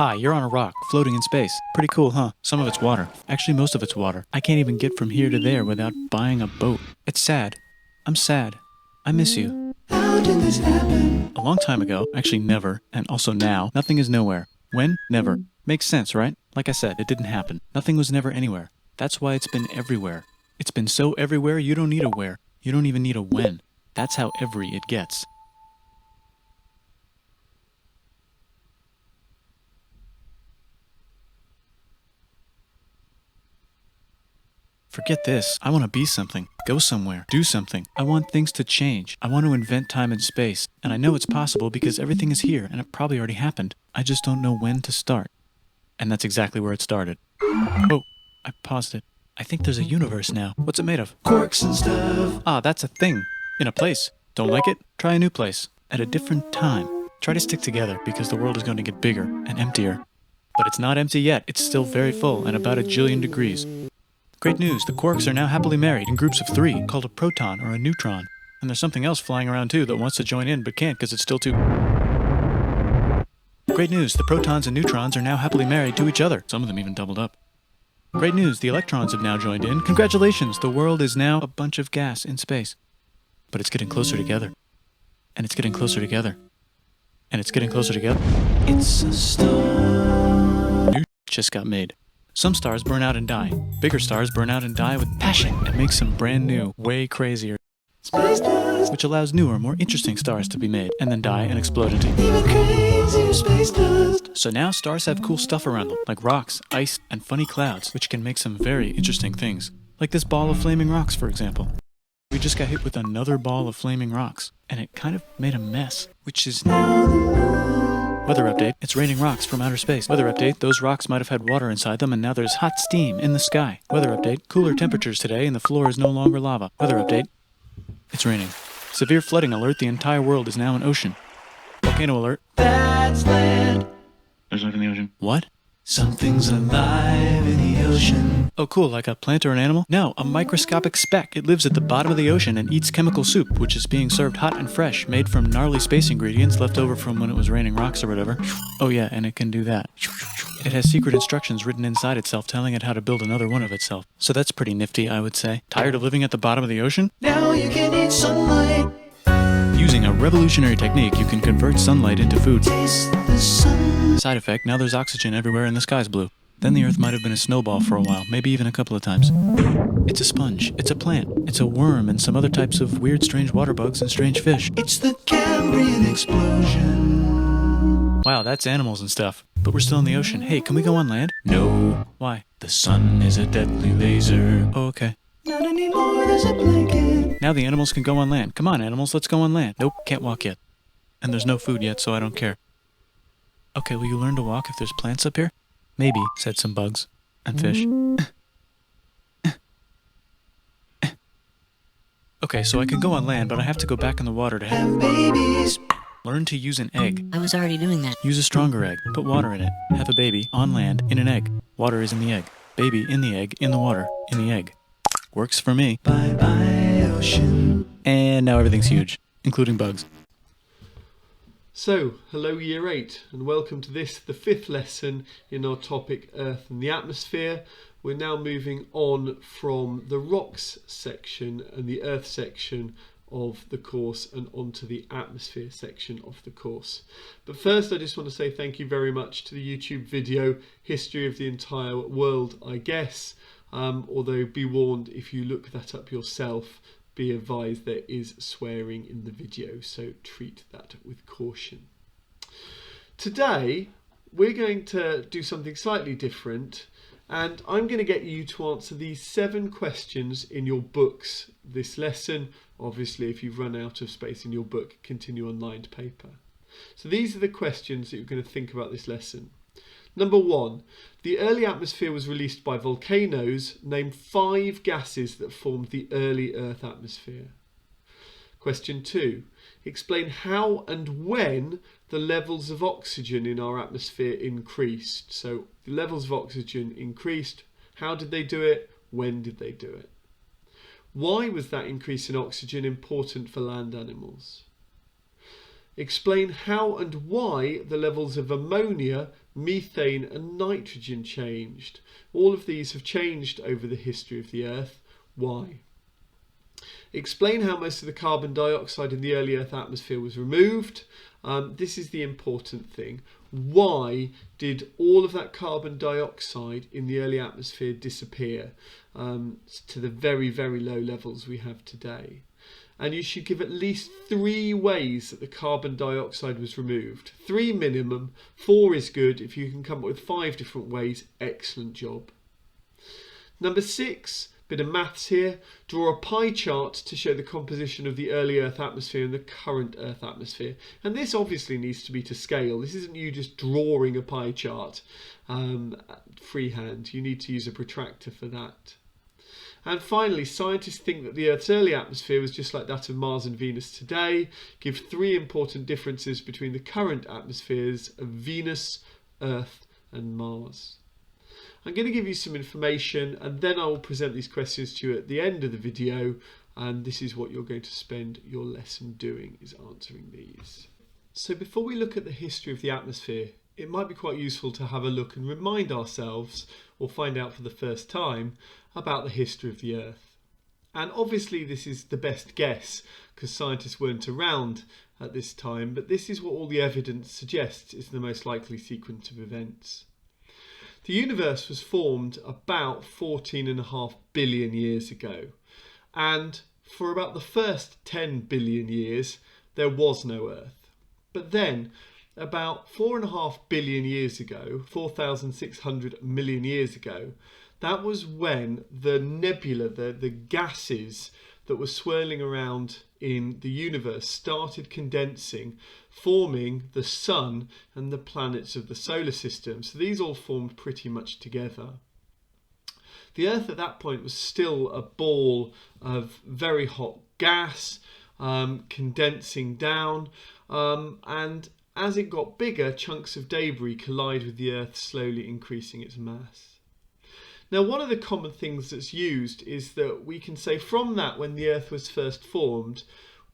Hi, you're on a rock, floating in space. Pretty cool, huh? Some of it's water. Actually, most of it's water. I can't even get from here to there without buying a boat. It's sad. I'm sad. I miss you. How did this happen? A long time ago, actually never, and also now, nothing is nowhere. When? Never. Makes sense, right? Like I said, it didn't happen. Nothing was never anywhere. That's why it's been everywhere. It's been so everywhere you don't need a where. You don't even need a when. That's how every it gets. Forget this. I want to be something. Go somewhere. Do something. I want things to change. I want to invent time and space. And I know it's possible because everything is here and it probably already happened. I just don't know when to start. And that's exactly where it started. Oh, I paused it. I think there's a universe now. What's it made of? Corks and stuff. Ah, that's a thing. In a place. Don't like it? Try a new place. At a different time. Try to stick together because the world is going to get bigger and emptier. But it's not empty yet. It's still very full and about 1,000,000,000 degrees. Great news, the quarks are now happily married in groups of 3, called a proton or a neutron. And there's something else flying around too that wants to join in but can't because it's still too... Great news, the protons and neutrons are now happily married to each other. Some of them even doubled up. Great news, the electrons have now joined in. Congratulations, the world is now a bunch of gas in space. But it's getting closer together. And it's getting closer together. And it's getting closer together. It's a star. New just got made. Some stars burn out and die. Bigger stars burn out and die with passion and make some brand new, way crazier, Space dust. which allows newer, more interesting stars to be made and then die and explode into. Even crazier space dust. So now stars have cool stuff around them, like rocks, ice, and funny clouds, which can make some very interesting things. Like this ball of flaming rocks, for example. We just got hit with another ball of flaming rocks, and it kind of made a mess, which is Weather update, it's raining rocks from outer space. Weather update, those rocks might have had water inside them and now there's hot steam in the sky. Weather update, cooler temperatures today and the floor is no longer lava. Weather update, it's raining. Severe flooding alert, the entire world is now an ocean. Volcano alert. That's land. There's life in the ocean. What? Something's alive in the ocean. Oh cool, like a plant or an animal? No, a microscopic speck. It lives at the bottom of the ocean and eats chemical soup, which is being served hot and fresh, made from gnarly space ingredients left over from when it was raining rocks or whatever. Oh yeah, and it can do that. It has secret instructions written inside itself telling it how to build another one of itself. So that's pretty nifty, I would say. Tired of living at the bottom of the ocean? Now you can eat sunlight. Using a revolutionary technique, you can convert sunlight into food. Taste the sun. Side effect, now there's oxygen everywhere and the sky's blue. Then the Earth might have been a snowball for a while, maybe even a couple of times. It's a sponge, it's a plant, it's a worm and some other types of weird strange water bugs and strange fish. It's the Cambrian explosion. Wow, that's animals and stuff. But we're still in the ocean. Hey, can we go on land? No. Why? The sun is a deadly laser. Oh, okay. Not anymore, there's a blanket. Now the animals can go on land. Come on, animals, let's go on land. Nope, can't walk yet. And there's no food yet, so I don't care. Okay, will you learn to walk if there's plants up here? Maybe, said some bugs. And fish. Okay, so I can go on land, but I have to go back in the water to Have babies. learn to use an egg. I was already doing that. Use a stronger egg. Put water in it. Have a baby on land in an egg. Water is in the egg. Baby in the egg, in the water, in the egg. Works for me. Bye bye, ocean. And now everything's huge, including bugs. So, hello Year 8 and welcome to this, the 5th lesson in our topic Earth and the Atmosphere. We're now moving on from the rocks section and the Earth section of the course and onto the atmosphere section of the course. But first I just want to say thank you very much to the YouTube video, History of the Entire World, I guess. Although be warned, if you look that up yourself, be advised there is swearing in the video, so treat that with caution. Today we're going to do something slightly different, and I'm going to get you to answer these 7 questions in your books this lesson. Obviously, if you've run out of space in your book, continue on lined paper. So these are the questions that you're going to think about this lesson. Number 1. The early atmosphere was released by volcanoes. Name 5 gases that formed the early Earth atmosphere. Question 2. Explain how and when the levels of oxygen in our atmosphere increased. So the levels of oxygen increased. How did they do it? When did they do it? Why was that increase in oxygen important for land animals? Explain how and why the levels of ammonia, methane and nitrogen changed. All of these have changed over the history of the Earth. Why? Explain how most of the carbon dioxide in the early Earth atmosphere was removed. This is the important thing. Why did all of that carbon dioxide in the early atmosphere disappear to the very, very low levels we have today? And you should give at least 3 ways that the carbon dioxide was removed. 3 minimum, 4 is good. If you can come up with 5 different ways, excellent job. Number 6, bit of maths here. Draw a pie chart to show the composition of the early Earth atmosphere and the current Earth atmosphere. And this obviously needs to be to scale. This isn't you just drawing a pie chart freehand. You need to use a protractor for that. And finally, scientists think that the Earth's early atmosphere was just like that of Mars and Venus today. Give 3 important differences between the current atmospheres of Venus, Earth and Mars. I'm going to give you some information and then I will present these questions to you at the end of the video, and this is what you're going to spend your lesson doing, is answering these. So before we look at the history of the atmosphere, it might be quite useful to have a look and remind ourselves, or find out for the first time, about the history of the Earth. And obviously this is the best guess because scientists weren't around at this time, but this is what all the evidence suggests is the most likely sequence of events. The universe was formed about 14.5 billion years ago, and for about the first 10 billion years there was no Earth. But then about 4.5 billion years ago, 4,600 million years ago, that was when the nebula, the gases that were swirling around in the universe started condensing, forming the sun and the planets of the solar system. So these all formed pretty much together. The Earth at that point was still a ball of very hot gas condensing down, and as it got bigger, chunks of debris collide with the Earth, slowly increasing its mass. Now, one of the common things that's used is that we can say from that, when the Earth was first formed,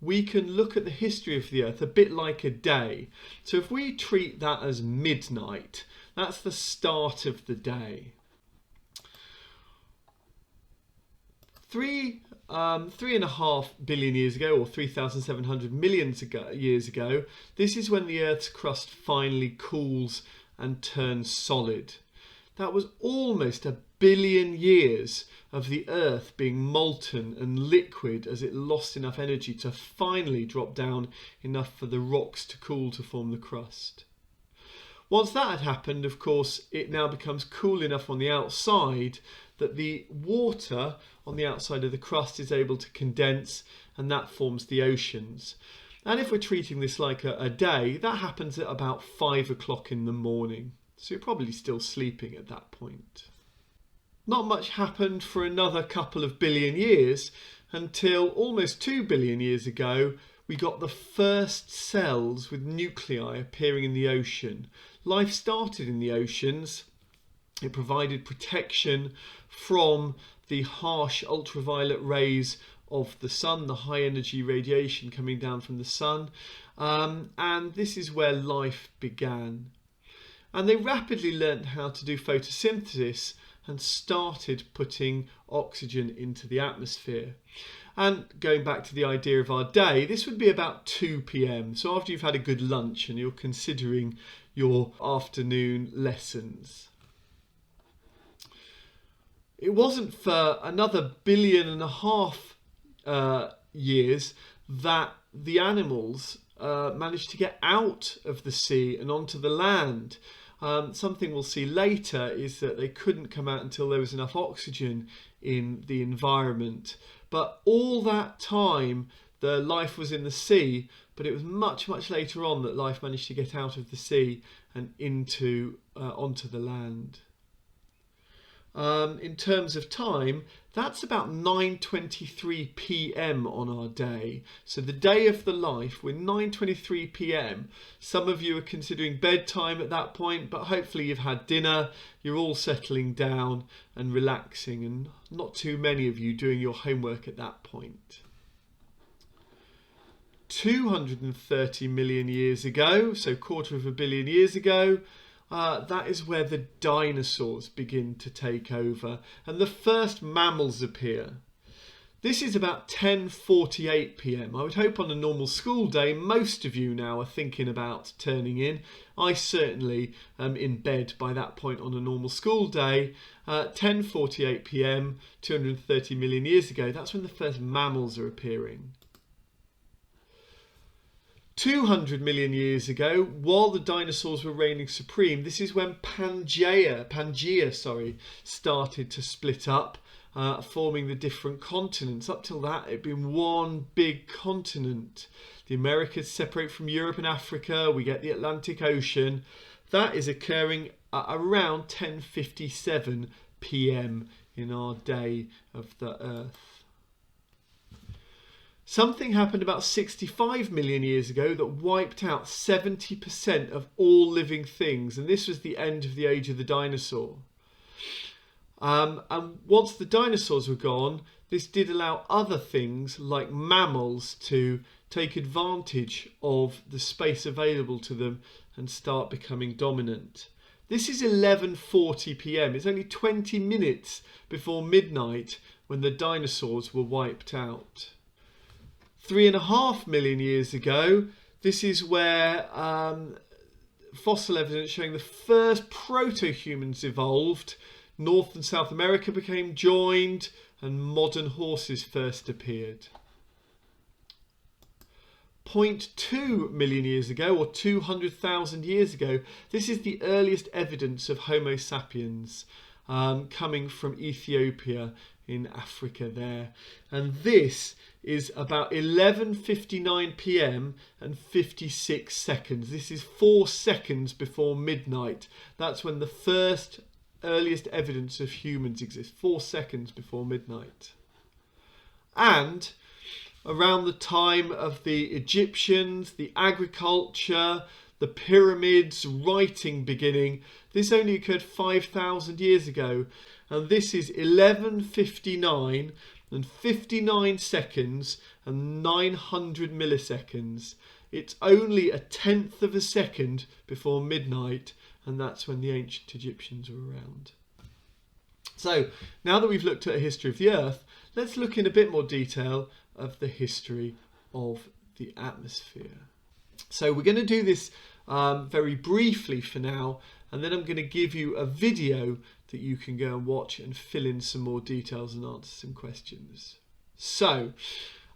we can look at the history of the Earth a bit like a day. So if we treat that as midnight, that's the start of the day. 3.5 billion years ago, or 3,700 million years ago, this is when the Earth's crust finally cools and turns solid. That was almost 1 billion years of the Earth being molten and liquid as it lost enough energy to finally drop down enough for the rocks to cool to form the crust. Once that had happened, of course, it now becomes cool enough on the outside that the water on the outside of the crust is able to condense, and that forms the oceans. And if we're treating this like a day, that happens at about 5 o'clock in the morning. So you're probably still sleeping at that point. Not much happened for another couple of billion years until almost 2 billion years ago we got the first cells with nuclei appearing in the ocean. Life started in the oceans. It provided protection from the harsh ultraviolet rays of the sun, the high energy radiation coming down from the sun, and this is where life began. And they rapidly learned how to do photosynthesis and started putting oxygen into the atmosphere. And going back to the idea of our day, this would be about 2 p.m. So after you've had a good lunch and you're considering your afternoon lessons. It wasn't for another 1.5 billion years that the animals managed to get out of the sea and onto the land. Something we'll see later is that they couldn't come out until there was enough oxygen in the environment. But all that time, the life was in the sea, but it was much, much later on that life managed to get out of the sea and onto the land. In terms of time, that's about 9:23 p.m. on our day. So the day of the life, we're 9:23 p.m. Some of you are considering bedtime at that point, but hopefully you've had dinner, you're all settling down and relaxing, and not too many of you doing your homework at that point. 230 million years ago, so quarter of a billion years ago, that is where the dinosaurs begin to take over and the first mammals appear. This is about 10:48 p.m. I would hope on a normal school day most of you now are thinking about turning in. I certainly am in bed by that point on a normal school day. 10:48 p.m. 230 million years ago, that's when the first mammals are appearing. 200 million years ago, while the dinosaurs were reigning supreme, this is when Pangea started to split up, forming the different continents. Up till that, it'd been one big continent. The Americas separate from Europe and Africa. We get the Atlantic Ocean. That is occurring at around 10:57 p.m. in our day of the Earth. Something happened about 65 million years ago that wiped out 70% of all living things, and this was the end of the age of the dinosaur. And once the dinosaurs were gone, this did allow other things like mammals to take advantage of the space available to them and start becoming dominant. This is 11:40 p.m. It's only 20 minutes before midnight when the dinosaurs were wiped out. 3.5 million years ago, this is where fossil evidence showing the first proto-humans evolved. North and South America became joined and modern horses first appeared. 0.2 million years ago, or 200,000 years ago, this is the earliest evidence of Homo sapiens coming from Ethiopia in Africa there. And this is about 11:59 p.m. and 56 seconds. This is 4 seconds before midnight. That's when the first earliest evidence of humans exists, 4 seconds before midnight. And around the time of the Egyptians, the agriculture, the pyramids, writing beginning, this only occurred 5,000 years ago. And this is 11:59 and 59 seconds and 900 milliseconds. It's only a tenth of a second before midnight, and that's when the ancient Egyptians were around. So now that we've looked at a history of the Earth, let's look in a bit more detail of the history of the atmosphere. So we're going to do this very briefly for now, and then I'm going to give you a video that you can go and watch and fill in some more details and answer some questions. So,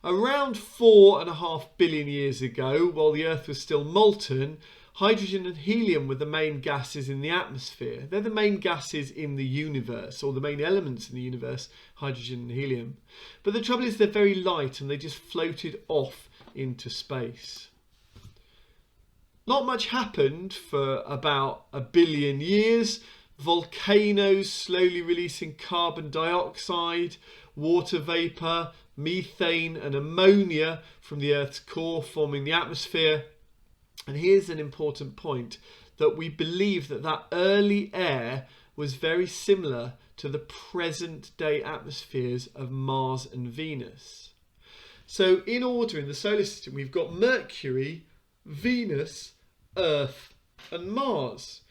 around 4.5 billion years ago, while the Earth was still molten, hydrogen and helium were the main gases in the atmosphere. They're the main gases in the universe, or the main elements in the universe, hydrogen and helium. But the trouble is they're very light and they just floated off into space. Not much happened for about 1 billion years. Volcanoes slowly releasing carbon dioxide, water vapour, methane and ammonia from the Earth's core forming the atmosphere. And here's an important point, that we believe that that early air was very similar to the present day atmospheres of Mars and Venus. So in order in the solar system, we've got Mercury, Venus, Earth and Mars.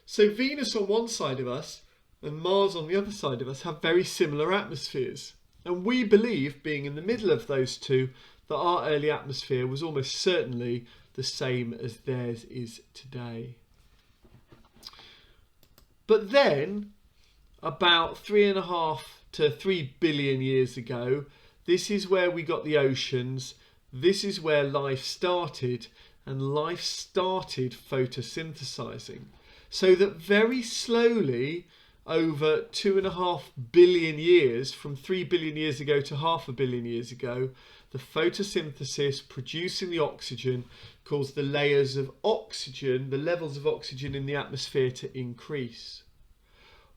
So Venus on one side of us and Mars on the other side of us have very similar atmospheres. And we believe, being in the middle of those two, that our early atmosphere was almost certainly the same as theirs is today. But then, about 3.5 to 3 billion years ago, this is where we got the oceans, this is where life started, and life started photosynthesizing. So that very slowly, over 2.5 billion years, from 3 billion years ago to 500 million years ago, the photosynthesis producing the oxygen caused the layers of oxygen, the levels of oxygen in the atmosphere to increase.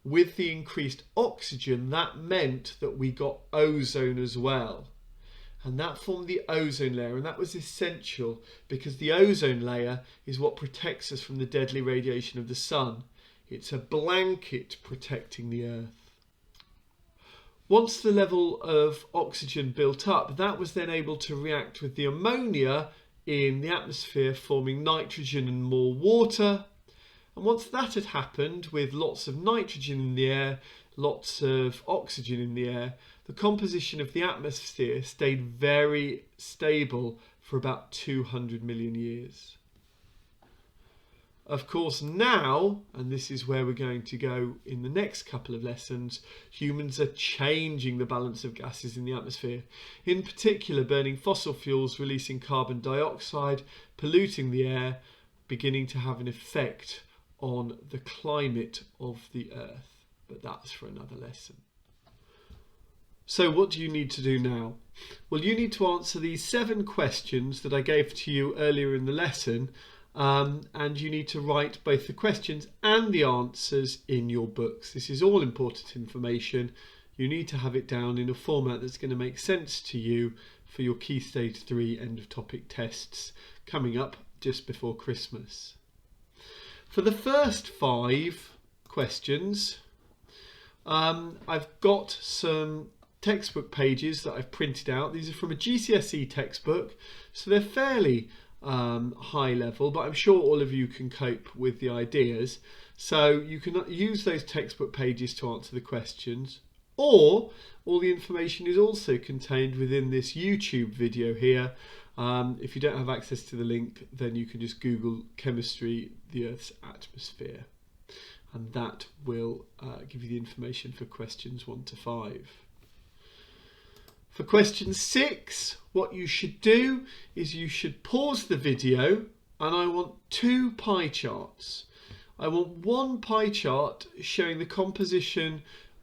With the increased oxygen, that meant that we got ozone as well. And that formed the ozone layer, and that was essential because the ozone layer is what protects us from the deadly radiation of the sun. It's a blanket protecting the Earth. Once the level of oxygen built up, that was then able to react with the ammonia in the atmosphere, forming nitrogen and more water. And once that had happened, with lots of nitrogen in the air, lots of oxygen in the air, the composition of the atmosphere stayed very stable for about 200 million years. Of course now, and this is where we're going to go in the next couple of lessons, humans are changing the balance of gases in the atmosphere. In particular, burning fossil fuels, releasing carbon dioxide, polluting the air, beginning to have an effect on the climate of the Earth. But that's for another lesson. So what do you need to do now? Well, you need to answer these 7 questions that I gave to you earlier in the lesson. And you need to write both the questions and the answers in your books. This is all important information. You need to have it down in a format that's going to make sense to you for your Key Stage 3 end of topic tests coming up just before Christmas. For the first 5 questions, I've got some textbook pages that I've printed out. These are from a GCSE textbook, so they're fairly high level, but I'm sure all of you can cope with the ideas. So you can use those textbook pages to answer the questions, or all the information is also contained within this YouTube video here. If you don't have access to the link, then you can just Google chemistry, the Earth's atmosphere, and that will give you the information for questions 1 to 5. For question 6, what you should do is you should pause the video, and I want 2 pie charts. I want one pie chart showing the composition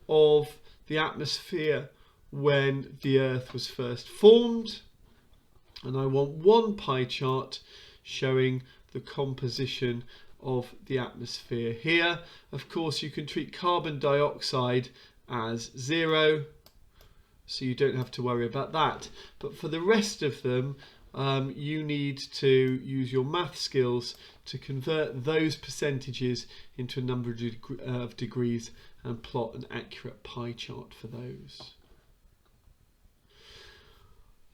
of the atmosphere when the Earth was first formed, and I want one pie chart showing the composition of the atmosphere here. Of course, you can treat carbon dioxide as 0, so you don't have to worry about that. But for the rest of them, you need to use your math skills to convert those percentages into a number of degrees and plot an accurate pie chart for those.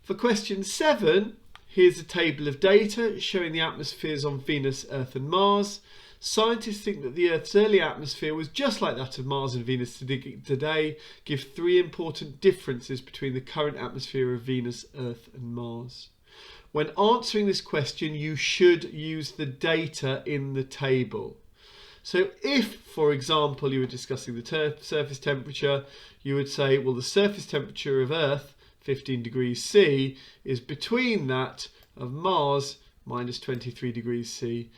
For question 7, here's a table of data showing the atmospheres on Venus, Earth and Mars. Scientists think that the Earth's early atmosphere was just like that of Mars and Venus today. Give 3 important differences between the current atmosphere of Venus, Earth and Mars. When answering this question, you should use the data in the table. So if, for example, you were discussing the surface temperature, you would say, well, the surface temperature of Earth, 15 degrees C, is between that of Mars, minus 23 degrees C,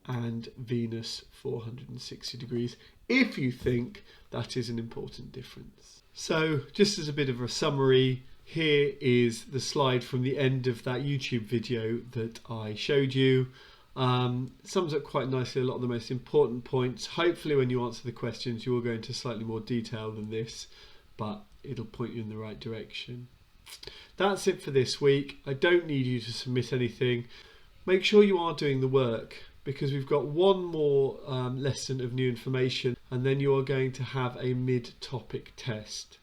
and Venus 460 degrees, if you think that is an important difference. So just as a bit of a summary, here is the slide from the end of that YouTube video that I showed you. Sums up quite nicely a lot of the most important points. Hopefully when you answer the questions you will go into slightly more detail than this, but it'll point you in the right direction. That's it for this week. I don't need you to submit anything. Make sure you are doing the work, because we've got one more lesson of new information, and then you are going to have a mid-topic test.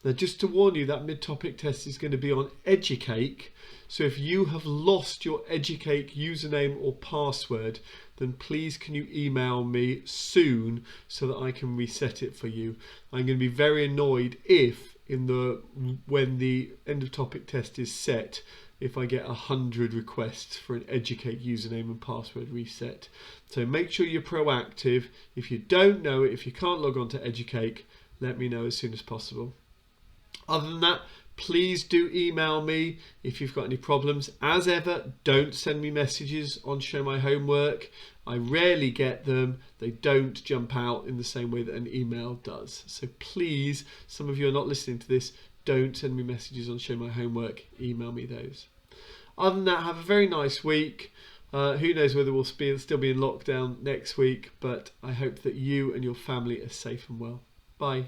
Now, just to warn you, that mid-topic test is going to be on Educake. So if you have lost your Educake username or password, then please can you email me soon so that I can reset it for you. I'm going to be very annoyed if when the end of topic test is set, if I get 100 requests for an Educate username and password reset. So make sure you're proactive. If you don't know it, if you can't log on to Educate, let me know as soon as possible. Other than that, please do email me if you've got any problems. As ever, don't send me messages on Show My Homework. I rarely get them. They don't jump out in the same way that an email does. So please, some of you are not listening to this, don't send me messages on Show My Homework. Email me those. Other than that, have a very nice week. Who knows whether we'll still be in lockdown next week, but I hope that you and your family are safe and well. Bye.